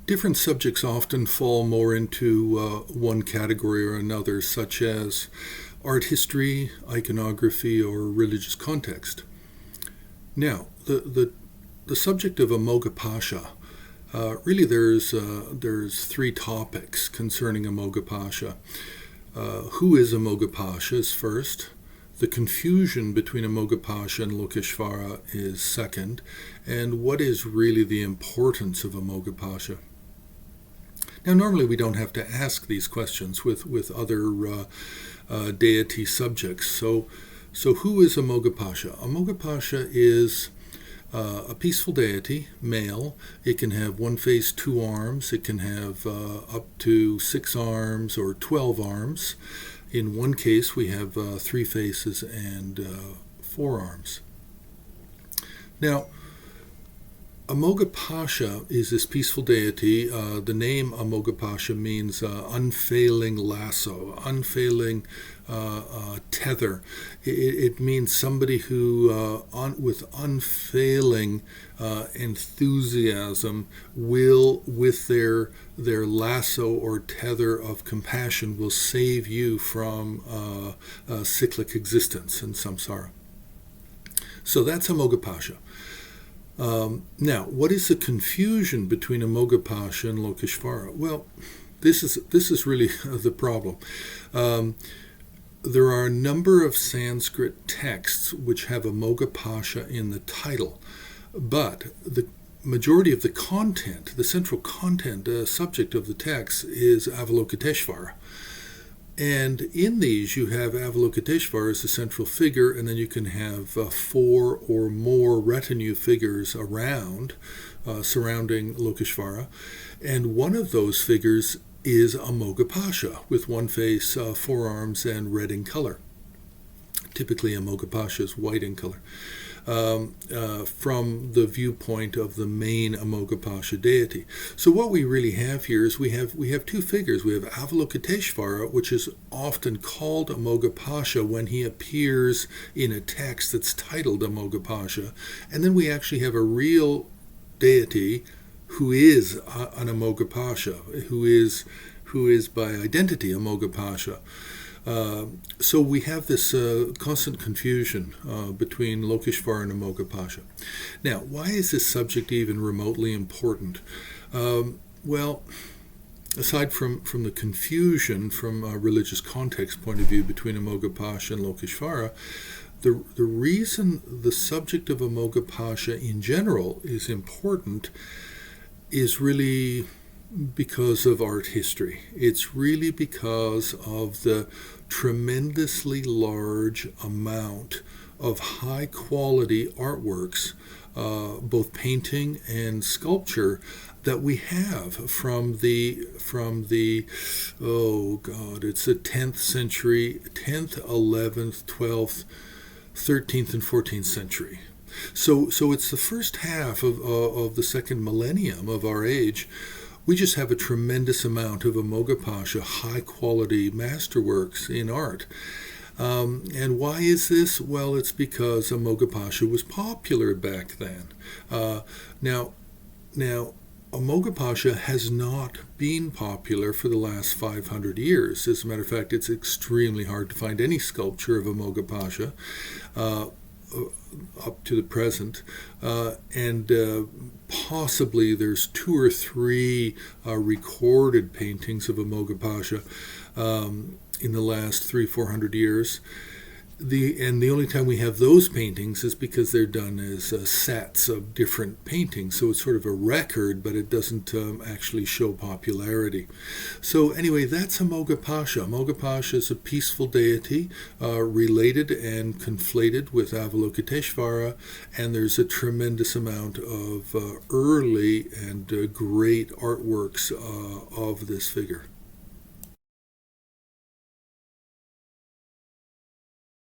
Different subjects often fall more into one category or another, such as art history, iconography, or religious context. Now, the subject of Amoghapasha, really there's three topics concerning Amoghapasha. Who is Amoghapasha is first. The confusion between Amoghapasha and Lokeshvara is second. And what is really the importance of Amoghapasha? Now, normally we don't have to ask these questions with other deity subjects. So who is Amoghapasha? Amoghapasha is a peaceful deity, male. It can have one face, two arms. It can have up to 6 arms or 12 arms. In one case, we have 3 faces and 4 arms. Now, Amoghapasha is this peaceful deity. The name Amoghapasha means unfailing lasso, unfailing tether. It means somebody who, with unfailing enthusiasm, will, with their lasso or tether of compassion, will save you from cyclic existence and samsara. So that's Amoghapasha. Now, what is the confusion between Amoghapasha and Lokeshvara? Well, this is really the problem. There are a number of Sanskrit texts which have Amoghapasha in the title, but the majority of the content, the central content, subject of the text is Avalokiteshvara. And in these, you have Avalokiteshvara as the central figure, and then you can have 4 or more retinue figures around, surrounding Lokeshvara. And one of those figures is Amoghapasha, with one face, 4 arms, and red in color. Typically, Amoghapasha is white in color. From the viewpoint of the main Amoghapasha deity. So what we really have here is we have 2 figures. We have Avalokiteshvara, which is often called Amoghapasha when he appears in a text that's titled Amoghapasha, and then we actually have a real deity who is an Amoghapasha, who is by identity Amoghapasha. So we have this constant confusion between Lokeshvara and Amoghapasha. Now, why is this subject even remotely important? Well, aside from the confusion from a religious context point of view between Amoghapasha and Lokeshvara, the reason the subject of Amoghapasha in general is important is really because of art history. It's really because of the tremendously large amount of high quality artworks, both painting and sculpture, that we have from the it's the 10th century, 10th, 11th, 12th, 13th, and 14th century. So it's the first half of the second millennium of our age. We just have a tremendous amount of Amoghapasha high-quality masterworks in art. And why is this? Well, it's because Amoghapasha was popular back then. Now, Amoghapasha has not been popular for the last 500 years. As a matter of fact, it's extremely hard to find any sculpture of Amoghapasha up to the present, and possibly there's 2 or 3 recorded paintings of Amoghapasha in the last 300-400 years. The only time we have those paintings is because they're done as sets of different paintings, so it's sort of a record, but it doesn't actually show popularity. So anyway, that's Amoghapasha. Amoghapasha is a peaceful deity, related and conflated with Avalokiteshvara, and there's a tremendous amount of early and great artworks of this figure.